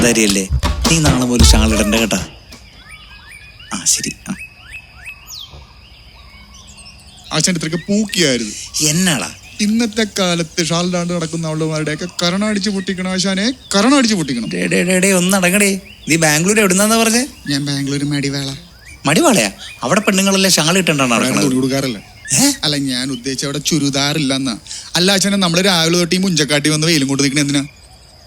കാന്താരിയല്ലേ, നീ നാളെ പോലും ഷാൾ ഇടണ്ട കേട്ടാ. ആ ശരി. ആശാന്റെ ഇത്രയൊക്കെ പൂക്കിയായിരുന്നു. എന്നാടാ ഇന്നത്തെ കാലത്ത് ഷാളിടാണ്ട് നടക്കുന്ന അവളുമാരുടെയൊക്കെ കരണടിച്ച് പൊട്ടിക്കണം ആശാനെ, കരണടിച്ച് പൊട്ടിക്കണം. ഒന്നടങ്ങടേ. നീ ബാംഗ്ലൂർ എവിടുന്നാ പറഞ്ഞേ? ഞാൻ ബാംഗ്ലൂർ മടിവാള. മടിവാളയാ? അവിടെ പെണ്ണുങ്ങളെല്ലാം ഷാൾ ഇട്ടുണ്ടാണ് കൊടുക്കാറല്ലേ? അല്ല, ഞാൻ ഉദ്ദേശിച്ച അവിടെ ചുരിദാറില്ലെന്നാ. അല്ല ആശാനെ, നമ്മള് രാവിലെ തൊട്ട് ഈ മുഞ്ചക്കാട്ടി വന്ന് വെയിലും കൊണ്ട് നിൽക്കണ എന്തിനാ?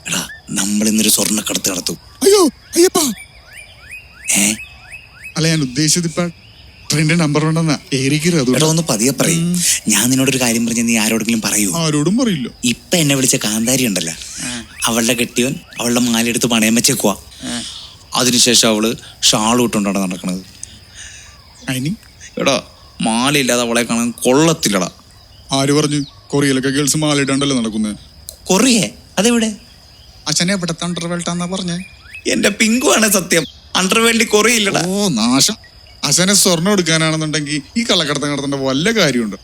എടാ, നമ്മൾ ഇന്നൊരു സ്വർണ്ണക്കടത്ത് നടത്തും. അയ്യോ അയ്യപ്പാ. അല്ല, ഞാൻ ഉദ്ദേശിച്ചത് ഇപ്പൊ ട്രെയിനിന്റെ നമ്പർ ഉണ്ടെന്നാ. എടാ ഒന്ന് പതിയെ പറയും. ഞാൻ നിന്നോടൊരു കാര്യം പറഞ്ഞ നീ ആരോടെങ്കിലും പറയൂ? ആരോടും പറയില്ല. ഇപ്പൊ എന്നെ വിളിച്ച കാന്താരി ഉണ്ടല്ല, അവളുടെ കെട്ടിയവൻ അവളുടെ മാലെടുത്ത് പണയം വെച്ചേക്കുവാ. അതിനുശേഷം അവള് ഷാൾ ഇട്ടുകൊണ്ടാണ് നടക്കണത്. എടാ, മാലയില്ലാതെ അവളെ കാണാൻ കൊള്ളത്തില്ലടാ. ആര് പറഞ്ഞു? കൊറിയയിലൊക്കെ ഗേൾസ് മാലയിട്ടാണ്ടല്ലോ നടക്കുന്നത്. കൊറിയ? അതെവിടെ? അച്ഛനെ എവിടത്തെ അണ്ടർവേൾട്ടാന്നാ പറഞ്ഞേ? എന്റെ പിങ്കുവാണ് സത്യം. അണ്ടർവേൾഡിൽ കൊറിയയില്ലടാ. ഓ നാശം. അച്ഛനെ സ്വർണ്ണം എടുക്കാനാണെന്നുണ്ടെങ്കിൽ ഈ കള്ളക്കടത്തം നടത്തേണ്ട വല്ല കാര്യമുണ്ട്?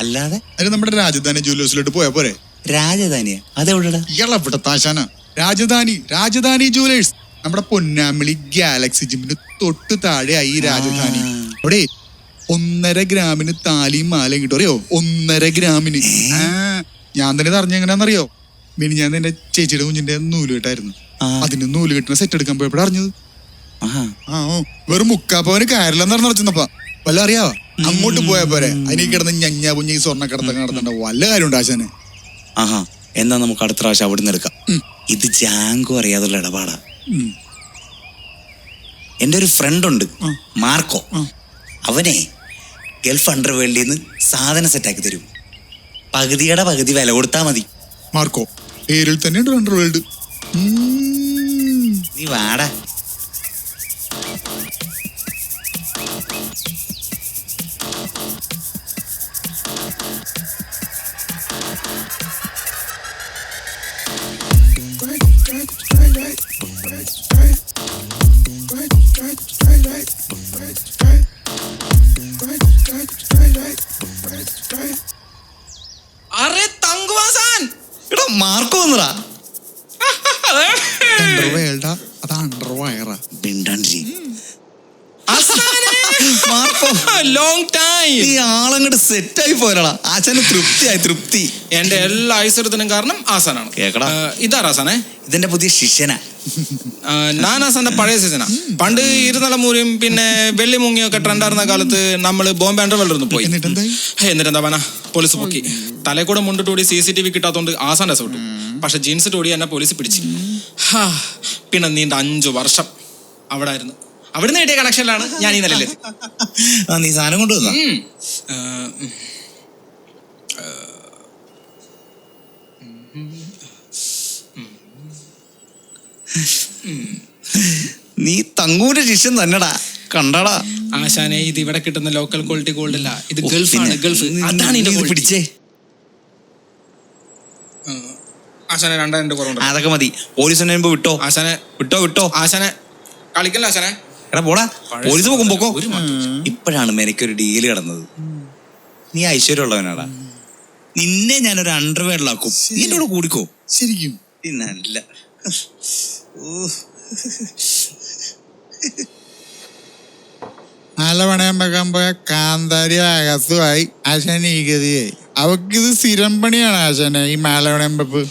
അല്ലാതെ അത് നമ്മുടെ രാജധാനി ജ്വല്ലേഴ്സിലോട്ട് പോയാ പോരെ? രാജധാനിയാ? അതെവിടെടാ? ഇയാളെവിടത്തെ ആശാന? രാജധാനി ജ്വല്ലേഴ്സ് നമ്മുടെ പൊന്നാമിളി ഗാലക്സി ജിമ്മിന് തൊട്ട് താഴെയായി ഈ രാജധാനി. അവിടെ 1.5 ഗ്രാമിന് താലിയും മാലയും കിട്ടും. അറിയോ? 1.5 ഗ്രാമിന്. ഞാൻ തന്നെ അറിഞ്ഞ എങ്ങനെയാണെന്നറിയോ? പിന്നെ ഞാൻ എന്റെ ചേച്ചിയുടെ കുഞ്ഞിന്റെ നൂല് അതിന് നൂല് കിട്ടുന്ന സെറ്റ് എടുക്കാൻ പോയപ്പോഴാ അറിഞ്ഞത്. വെറും 3/4 പവന് കാര്യമെന്ന് നടന്നപ്പ വല്ല അറിയാവോ? അങ്ങോട്ട് പോയാ പോരെ? അതിന് കിടന്ന് ഞഞ്ഞാ കുഞ്ഞ ഈ സ്വർണ്ണക്കടത്തൊക്കെ നടത്തേണ്ട വല്ല കാര്യമുണ്ട് ആശാന്? എന്നാ നമുക്ക് അടുത്ത പ്രാവശ്യം അവിടെ നിന്ന് എടുക്കാം. ഇത് ജാങ്കോ അറിയാതുള്ള ഇടപാടാ. എന്റെ ഒരു ഫ്രണ്ട് ഉണ്ട്, മാർക്കോ. അവനെ ഗൾഫ് അണ്ടർവേൾഡിൽ നിന്ന് സാധനം സെറ്റാക്കി തരും. പകുതിയുടെ പകുതി വില കൊടുത്താ മതി. മാർക്കോ പേരിൽ തന്നെ അണ്ടർവേൾഡ്. നീ വാടാ. മാർക്കോ വന്നടാ. ഈ ആളങ്ങോട്ട് സെറ്റായി പോയടാ. ആശാന് തൃപ്തി. എന്റെ എല്ലാ ഐശ്വര്യത്തിനും കാരണം ആസാനാണ്. കേക്കടാ, ഇതാ ആസാനെ, ഇതെന്റെ പുതിയ ശിഷ്യനാ. ഞാൻ ആസാന്റെ പഴയ ശിഷ്യനാ. പണ്ട് ഇരുന്നലമൂരിയും പിന്നെ വെള്ളിമുങ്ങിയൊക്കെ ട്രെൻഡായിരുന്ന കാലത്ത് നമ്മള് ബോംബെ അണ്ടർവേൾഡിൽ പോയി. എന്നിട്ട് എന്താ പന പോലീസ് പൊക്കി. തലക്കൂടെ മുണ്ടിട്ടോടി CCTV കിട്ടാത്തോണ്ട് ആസാൻ രസം കിട്ടും. പക്ഷെ ജീൻസ് ടോടി എന്നെ പോലീസ് പിടിച്ച്. പിന്നെ നീണ്ട 5 വർഷം അവിടെ ആയിരുന്നു. അവിടുന്ന് കിട്ടിയ കണക്ഷനിലാണ് ഞാൻ ഈ നിലയിലെത്തി. നീ സാധനം കൊണ്ടുവന്ന നീ തങ്ങൂന്റെ ശിഷ്യൻ തന്നെടാ. കണ്ടടാ ആശാനെ, ഇത് ഇവിടെ കിട്ടുന്ന ലോക്കൽ ക്വാളിറ്റി ഗോൾഡ് അല്ല, ഇത് ഗൾഫാണ്. ഗൾഫ്. അതാണ് ഇതിന്റെ പിടിച്ചേ. ആശാനെ 2000 കുറവുണ്ട്. അതൊക്കെ മതി. പോലീസിന് മുമ്പ് വിട്ടോ ആശാനെ. വിട്ടോ ആശാനെ കളിക്കല്ല ആശാനെ. എടാ പോടാ, പോലീസ് പോക്കോ. ഇപ്പോഴാണ് മെനക്കൊരു ഡീല് കിടന്നത്. നീ ഐശ്വര്യമുള്ളവനാടാ. നിന്നെ ഞാനൊരു അണ്ടർവേൾഡിലാക്കും. നീ എന്റെ കൂടെ കൂടിക്കോ. ശരിക്കും? പിന്നല്ല. നല്ല പണയം വെക്കാൻ പോയ കാന്താരി അകത്തുമായി ആശാൻ ഈ ഗതിയായി. അവക്കിത് സ്ഥിരം പണിയാണ് ആശാനെ ഈ മാലവണയം വെപ്പ്.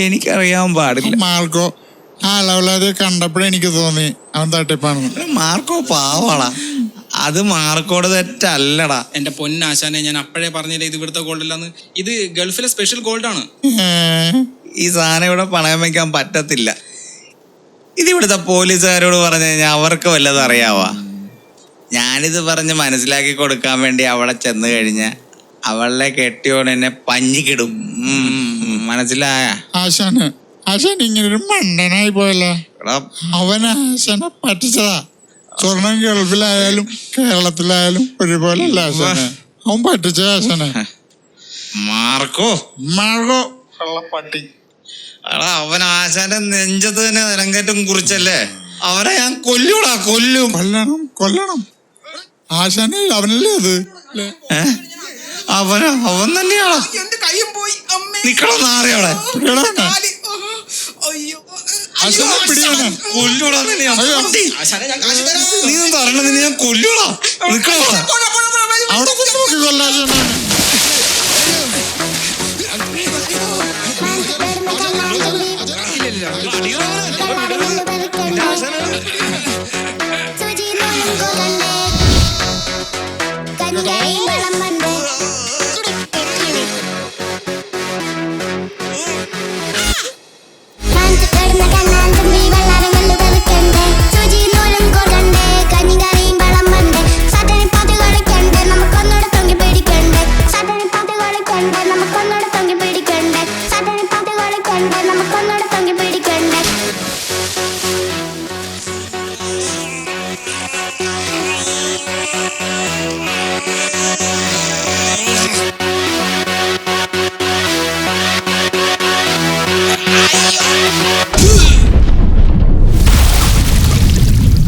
എനിക്കറിയാൻ പാടില്ല. മാർക്കോ ആ അളവില്ലാതെ കണ്ടപ്പോഴേ എനിക്ക് തോന്നി അവൻ തട്ടിപ്പാണെന്ന്. മാർക്കോ പാവാളാ. അത് മാർക്കോട് തെറ്റല്ലടാ. എന്റെ പൊന്നാശാനെ, ഞാൻ അപ്പോഴേ പറഞ്ഞില്ലേ ഇത് ഇവിടുത്തെ ഗോൾഡ് അല്ലാന്ന്. ഇത് ഗൾഫിലെ സ്പെഷ്യൽ ഗോൾഡ് ആണ്. ഈ സാധനം ഇവിടെ പണയം വെക്കാൻ പറ്റത്തില്ല. ഇതിവിടുത്തെ പോലീസുകാരോട് പറഞ്ഞു കഴിഞ്ഞാൽ അവർക്ക് വല്ലതും അറിയാവാ? ഞാനിത് പറഞ്ഞ് മനസ്സിലാക്കി കൊടുക്കാൻ വേണ്ടി അവിടെ ചെന്ന് കഴിഞ്ഞ അവളെ കെട്ടിയോട് എന്നെ പഞ്ഞിക്കിടും. മനസ്സിലായ? ആശാൻ ഇങ്ങനൊരു മണ്ടനായി പോയല്ലേ. അവൻ ആശാനെ പറ്റിച്ചതാ. സ്വർണം ഗൾഫിലായാലും കേരളത്തിലായാലും ഒരുപോലെ അല്ല ആശാനെ. അവൻ പറ്റിച്ച ആശാനെ. മാർക്കോ കള്ളപ്പട്ടി. അവൻ ആശാന്റെ നെഞ്ചത്ത് തന്നെ നിലങ്കറ്റും കുറിച്ചല്ലേ. അവനെ ഞാൻ കൊല്ലും. കൊല്ലണം ആശാനെ. അവനല്ലേ അത്? അവൻ തന്നെയാണോ? എന്റെ കയ്യും പോയി. നിക്കണോ നാറിയോടെ. ആശാനെ പിടിയാണ്. കൊല്ലൂടാ നിന്നെ ഞാൻ. ആശാനെ ഞാൻ കാശ് തരാം. നീ ഒന്ന് തരണം, നിന്നെ ഞാൻ കൊല്ലൂടാ. നിക്കടാ. അവിടെ കൊണ്ട് നോക്കി കൊല്ലാ ആശാനെ.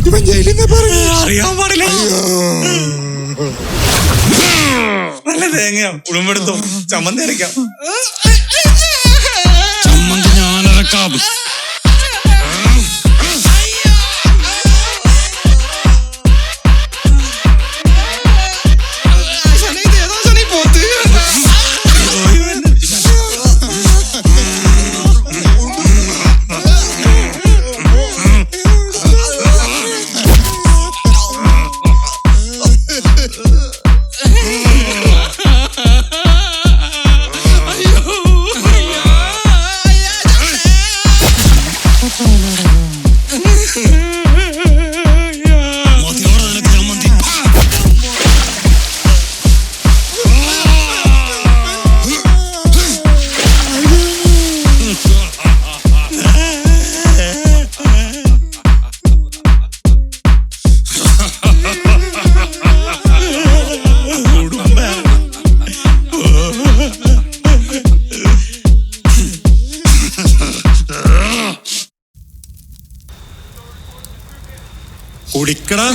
ഇവൻ ജയിലിൽ നിന്ന് പറഞ്ഞു. അറിയാൻ പാടില്ല. നല്ല തേങ്ങ ഉടുമ്പെടുത്തോ, ചമ്മന്തി അരയ്ക്കാം. ചമ്മന്തി ഞാനരക്കാം. മതിയോടെ നിനക്ക് ചമ്മന്തി. കുടിക്കടാ.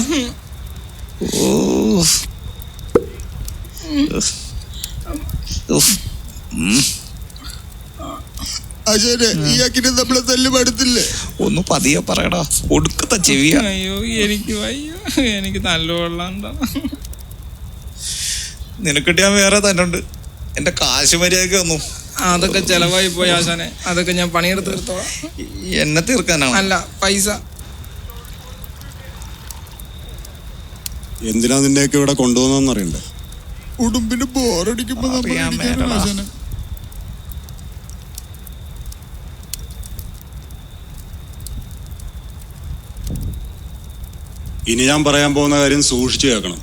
ആശാനെ ഇയാക്കിനെ നമ്മളെ തല്ല് പടുത്തില്ലേ? ഒന്ന് പതിയെ പറയടാ, ഒടുക്കത്തെ ചെവിയാ. അയ്യോ എനിക്ക് വയ്യ, എനിക്ക് നല്ല വെള്ളണ്ട. നിനക്കിട്ട് ഞാൻ വേറെ തന്നെ ഉണ്ട്. എന്റെ കാശ് മര്യാദക്ക് വന്നു. അതൊക്കെ ചെലവായി പോയി ആശാനെ, അതൊക്കെ ഞാൻ പണിയെടുത്ത് തീർത്തോളാം. എന്നെ തീർക്കാനാണ്. അല്ല, പൈസ. എന്തിനാ നിന്നെയൊക്കെ ഇവിടെ കൊണ്ടുവന്നറിയണ്ടേ? ഉടുമ്പിന് ബോറടിക്കുമ്പോ നമ്മൾ അറിയാൻ ഇരിക്കണം മേലടാ. ആശാനെ. ഇനി ഞാൻ പറയാൻ പോകുന്ന കാര്യം സൂക്ഷിച്ചു കേൾക്കണം.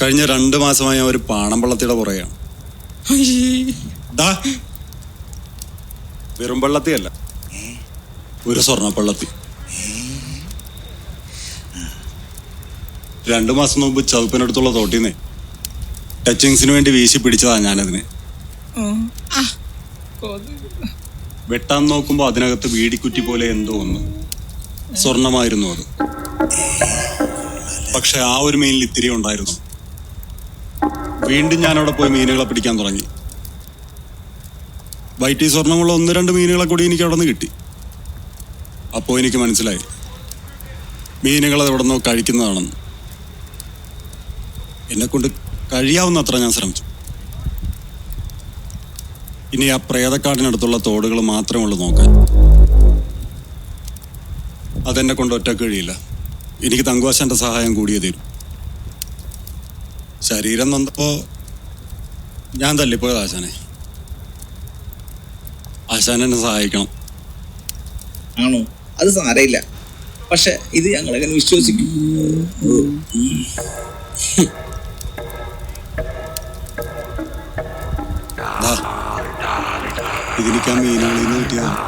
കഴിഞ്ഞ 2 മാസമായി ഞാൻ ഒരു പാണമ്പള്ളത്തിയുടെ പുറകെയാണ്. ദാ, വെറും പള്ളത്തിയല്ല, ഒരു സ്വർണ്ണപ്പള്ളത്തി. 2 മാസം മുമ്പ് ചതുപ്പിനടുത്തുള്ള തോട്ടിന്നേ ടച്ചിങ്സിന് വേണ്ടി വീശി പിടിച്ചതാ ഞാനതിനെ. വെട്ടാൻ നോക്കുമ്പോ അതിനകത്ത് വീടിക്കുറ്റി പോലെ എന്തോ ഒന്ന്. സ്വർണമായിരുന്നു അത്. പക്ഷെ ആ ഒരു മീനിൽ ഇത്തിരി ഉണ്ടായിരുന്നു. വീണ്ടും ഞാനവിടെ പോയി മീനുകളെ പിടിക്കാൻ തുടങ്ങി. വൈറ്റ് സ്വർണ്ണമുള്ള 1-2 മീനുകളെ കൂടി എനിക്ക് അവിടെ നിന്ന് കിട്ടി. അപ്പോൾ എനിക്ക് മനസ്സിലായി മീനുകൾ എവിടെ നിന്നോ കഴിക്കുന്നതാണെന്ന്. എന്നെക്കൊണ്ട് കഴിയാവുന്നത്ര ഞാൻ ശ്രമിച്ചു. ഇനി ആ പ്രേതക്കാടിനടുത്തുള്ള തോടുകൾ മാത്രമേ ഉള്ളൂ നോക്കാൻ. അതെന്നെ കൊണ്ട് ഒറ്റക്ക് കഴിയില്ല. എനിക്ക് തങ്കുവാശാന്റെ സഹായം കൂടിയേ തീരും. ശരീരം നന്നപ്പോ ഞാൻ തല്ലിപ്പോയത് ആശാനെ. ആശാൻ എന്നെ സഹായിക്കണം. ആണോ? അത് സാരയില്ല. പക്ഷെ ഇത് ഞങ്ങളെങ്ങനെ വിശ്വസിക്കും? ഇതിനിക്കാൻ മീനുകളിൽ നിന്ന് കിട്ടിയതാണ്.